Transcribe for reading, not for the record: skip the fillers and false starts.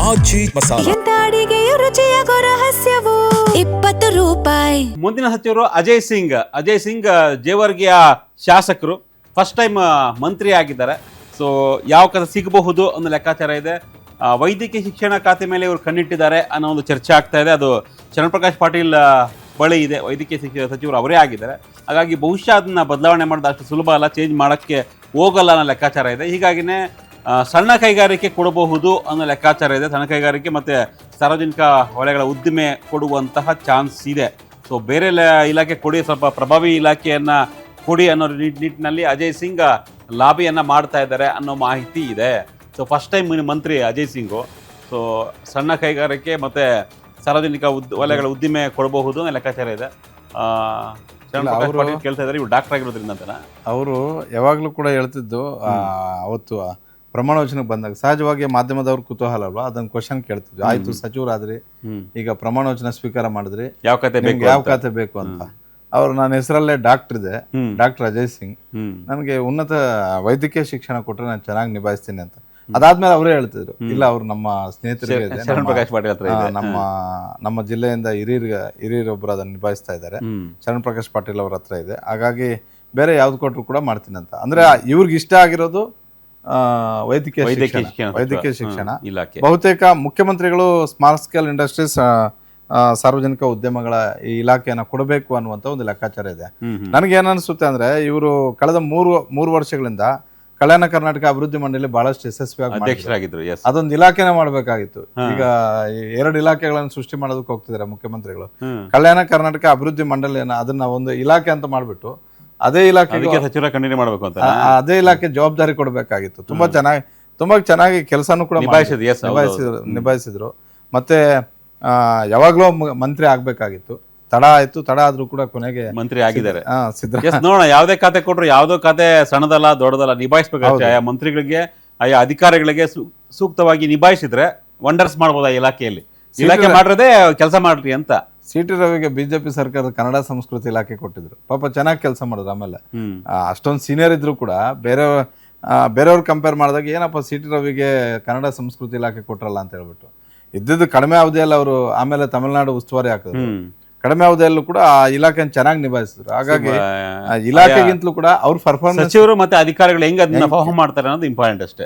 ಆಜಿ ಮಸಾಲ. ಎಂತ ಅಡಿಗೆಯ ರುಚಿಯಾಗೋ ರಹಸ್ಯವು 20 ರೂಪಾಯಿ. ಮುಂದಿನ ಸಚಿವರು ಅಜಯ್ ಸಿಂಗ್ ಜೇವರ್ಗಿಯ ಶಾಸಕರು, ಫಸ್ಟ್ ಟೈಮ್ ಮಂತ್ರಿ ಆಗಿದ್ದಾರೆ. ಸೊ ಯಾವ ಖಾತೆ ಸಿಗಬಹುದು ಅನ್ನೋ ಲೆಕ್ಕಾಚಾರ ಇದೆ. ವೈದ್ಯಕೀಯ ಶಿಕ್ಷಣ ಖಾತೆ ಮೇಲೆ ಇವರು ಕಣ್ಣಿಟ್ಟಿದ್ದಾರೆ ಅನ್ನೋ ಒಂದು ಚರ್ಚೆ ಆಗ್ತಾ ಇದೆ. ಅದು ಚರಣಪ್ರಕಾಶ್ ಪಾಟೀಲ್ ಬಳಿ ಇದೆ, ವೈದ್ಯಕೀಯ ಶಿಕ್ಷಣ ಸಚಿವರು ಅವರೇ ಆಗಿದ್ದಾರೆ. ಹಾಗಾಗಿ ಬಹುಶಃ ಅದನ್ನ ಬದಲಾವಣೆ ಮಾಡೋದು ಅಷ್ಟು ಸುಲಭ ಅಲ್ಲ, ಚೇಂಜ್ ಮಾಡೋಕ್ಕೆ ಹೋಗಲ್ಲ ಅನ್ನೋ ಲೆಕ್ಕಾಚಾರ ಇದೆ. ಹೀಗಾಗಿನೇ ಸಣ್ಣ ಕೈಗಾರಿಕೆ ಕೊಡಬಹುದು ಅನ್ನೋ ಲೆಕ್ಕಾಚಾರ ಇದೆ. ಸಣ್ಣ ಕೈಗಾರಿಕೆ ಮತ್ತು ಸಾರ್ವಜನಿಕ ವಲಯಗಳ ಉದ್ದಿಮೆ ಕೊಡುವಂತಹ ಚಾನ್ಸ್ ಇದೆ. ಸೊ ಬೇರೆ ಇಲಾಖೆ ಕೊಡಿ, ಸ್ವಲ್ಪ ಪ್ರಭಾವಿ ಇಲಾಖೆಯನ್ನು ಕೊಡಿ ಅನ್ನೋ ನಿಟ್ಟಿನಲ್ಲಿ ಅಜಯ್ ಸಿಂಗ್ ಲಾಬಿಯನ್ನು ಮಾಡ್ತಾ ಇದ್ದಾರೆ ಅನ್ನೋ ಮಾಹಿತಿ ಇದೆ. ಸೊ ಫಸ್ಟ್ ಟೈಮ್ ಮಂತ್ರಿ ಅಜಯ್ ಸಿಂಗು. ಸೊ ಸಣ್ಣ ಕೈಗಾರಿಕೆ ಮತ್ತು ಸಾರ್ವಜನಿಕ ವಲಯಗಳ ಉದ್ದಿಮೆ ಕೊಡಬಹುದು ಅನ್ನೋ ಲೆಕ್ಕಾಚಾರ ಇದೆ. ಕೇಳ್ತಾ ಇದ್ದಾರೆ, ಇವ್ರು ಡಾಕ್ಟರ್ ಆಗಿರೋದ್ರಿಂದ ಅಂತಾನೆ ಅವರು ಯಾವಾಗಲೂ ಕೂಡ ಹೇಳ್ತಿದ್ದು. ಅವತ್ತು ಪ್ರಮಾಣ ವಚನಕ್ಕೆ ಬಂದಾಗ ಸಹಜವಾಗಿ ಮಾಧ್ಯಮದವ್ರ ಕುತೂಹಲ ಅಲ್ವಾ, ಅದನ್ನ ಕ್ವಶನ್ ಕೇಳ್ತಿದ್ವಿ. ಆಯ್ತು ಸಚಿವರಾದ್ರಿ, ಈಗ ಪ್ರಮಾಣ ವಚನ ಸ್ವೀಕಾರ ಮಾಡಿದ್ರಿ, ಯಾವ ಖಾತೆ ಬೇಕು ಅಂತ. ಅವ್ರು ನನ್ನ ಹೆಸರಲ್ಲೇ ಡಾಕ್ಟರ್ ಇದೆ, ಡಾಕ್ಟರ್ ಅಜಯ್ ಸಿಂಗ್, ನನಗೆ ಉನ್ನತ ವೈದ್ಯಕೀಯ ಶಿಕ್ಷಣ ಕೊಟ್ಟರೆ ನಾನು ಚೆನ್ನಾಗಿ ನಿಭಾಯಿಸ್ತೀನಿ ಅಂತ. ಅದಾದ್ಮೇಲೆ ಅವರೇ ಹೇಳ್ತಿದ್ರು, ಇಲ್ಲ ಅವ್ರು ನಮ್ಮ ಸ್ನೇಹಿತರಿಗೆ, ನಮ್ಮ ಜಿಲ್ಲೆಯಿಂದ ಹಿರಿಯರೊಬ್ಬರು ಅದನ್ನ ನಿಭಾಯಿಸ್ತಾ ಇದ್ದಾರೆ, ಶರಣ್ ಪ್ರಕಾಶ್ ಪಾಟೀಲ್ ಅವ್ರ ಹತ್ರ ಇದೆ, ಹಾಗಾಗಿ ಬೇರೆ ಯಾವ್ದು ಕೊಟ್ಟರು ಕೂಡ ಮಾಡ್ತೀನಿ ಅಂತ. ಅಂದ್ರೆ ಇವ್ರಿಗೆ ಇಷ್ಟ ಆಗಿರೋದು ವೈದ್ಯಕೀಯ ಶಿಕ್ಷಣ ಇಲಾಖೆ. ಬಹುತೇಕ ಮುಖ್ಯಮಂತ್ರಿಗಳು ಸ್ಮಾಲ್ ಸ್ಕೇಲ್ ಇಂಡಸ್ಟ್ರೀಸ್, ಸಾರ್ವಜನಿಕ ಉದ್ಯಮಗಳ ಈ ಇಲಾಖೆಯನ್ನ ಕೊಡಬೇಕು ಅನ್ನುವಂತ ಒಂದು ಲೆಕ್ಕಾಚಾರ ಇದೆ. ನನಗೆ ಏನನ್ಸುತ್ತೆ ಅಂದ್ರೆ, ಇವರು ಕಳೆದ ಮೂರು ವರ್ಷಗಳಿಂದ ಕಲ್ಯಾಣ ಕರ್ನಾಟಕ ಅಭಿವೃದ್ಧಿ ಮಂಡಳಿ ಬಹಳಷ್ಟು ಯಶಸ್ವಿಯಾಗಿ ಅಧ್ಯಕ್ಷರಾಗಿದ್ರು. ಅದೊಂದು ಇಲಾಖೆನ ಮಾಡ್ಬೇಕಾಗಿತ್ತು. ಈಗ 2 ಇಲಾಖೆಗಳನ್ನು ಸೃಷ್ಟಿ ಮಾಡೋದಕ್ಕೆ ಹೋಗ್ತಿದ್ದಾರೆ ಮುಖ್ಯಮಂತ್ರಿಗಳು. ಕಲ್ಯಾಣ ಕರ್ನಾಟಕ ಅಭಿವೃದ್ಧಿ ಮಂಡಳಿಯನ್ನ ಅದನ್ನ ಒಂದು ಇಲಾಖೆ ಅಂತ ಮಾಡ್ಬಿಟ್ಟು ಅದೇ ಇಲಾಖೆ ಸಚಿವರ ಕಂಟಿನ್ಯೂ ಮಾಡಬೇಕು ಅಂತ ಅದೇ ಇಲಾಖೆ ಜವಾಬ್ದಾರಿ ಕೊಡಬೇಕಾಗಿತ್ತು. ತುಂಬಾ ಚೆನ್ನಾಗಿ ಕೆಲಸನೂ ಕೂಡ ನಿಭಾಯಿಸಿದ್ರು. ಮತ್ತೆ ಯಾವಾಗ್ಲೂ ಮಂತ್ರಿ ಆಗ್ಬೇಕಾಗಿತ್ತು, ತಡ ಆದ್ರೂ ಕೂಡ ಕೊನೆಗೆ ಮಂತ್ರಿ ಆಗಿದ್ದಾರೆ. ನೋಡೋಣ, ಯಾವ್ದೇ ಖಾತೆ ಕೊಟ್ರು ಯಾವ್ದೋ ಖಾತೆ ಸಣ್ಣದಲ್ಲ ದೊಡ್ಡದಲ್ಲ, ನಿಭಾಯಿಸ್ಬೇಕಾಗುತ್ತೆ. ಆಯಾ ಮಂತ್ರಿಗಳಿಗೆ, ಆಯಾ ಅಧಿಕಾರಿಗಳಿಗೆ ಸೂಕ್ತವಾಗಿ ನಿಭಾಯಿಸಿದ್ರೆ ವಂಡರ್ಸ್ ಮಾಡ್ಬೋದು ಆ ಇಲಾಖೆಯಲ್ಲಿ. ಇಲಾಖೆ ಮಾಡಿರೋದೇ ಕೆಲಸ ಮಾಡ್ರಿ ಅಂತ. ಸಿ.ಟಿ. ರವಿಗೆ ಬಿಜೆಪಿ ಸರ್ಕಾರದ ಕನ್ನಡ ಸಂಸ್ಕೃತಿ ಇಲಾಖೆ ಕೊಟ್ಟಿದ್ರು, ಪಾಪ ಚೆನ್ನಾಗಿ ಕೆಲಸ ಮಾಡಿದ್ರು. ಆಮೇಲೆ ಅಷ್ಟೊಂದು ಸೀನಿಯರ್ ಇದ್ರು ಕೂಡ ಬೇರೆಯವ್ರು ಕಂಪೇರ್ ಮಾಡಿದಾಗ ಏನಪ್ಪ ಸಿ.ಟಿ. ರವಿಗೆ ಕನ್ನಡ ಸಂಸ್ಕೃತಿ ಇಲಾಖೆ ಕೊಟ್ರಲ್ಲ ಅಂತ ಹೇಳ್ಬಿಟ್ಟು, ಇದ್ದಿದ್ದು ಕಡಿಮೆ ಅವಧಿಯಲ್ಲಿ ಅವರು ಆಮೇಲೆ ತಮಿಳುನಾಡು ಉಸ್ತುವಾರಿ ಹಾಕಿದ್ರು. ಕಡಿಮೆ ಅವಧಿಯಲ್ಲೂ ಕೂಡ ಆ ಇಲಾಖೆಯನ್ನು ಚೆನ್ನಾಗಿ ನಿಭಾಯಿಸಿದ್ರು. ಹಾಗಾಗಿ ಇಲಾಖೆಗಿಂತಲೂ ಕೂಡ ಅವ್ರ ಪರ್ಫಾರ್ಮೆನ್ಸ್, ಸಚಿವರು ಮತ್ತೆ ಅಧಿಕಾರಿಗಳು ಹೆಂಗ್ ಅದನ್ನ ಪರ್ಫಾರ್ಮ್ ಮಾಡ್ತಾರೆ ಅನ್ನೋದು ಇಂಪಾರ್ಟೆಂಟ್ ಅಷ್ಟೇ.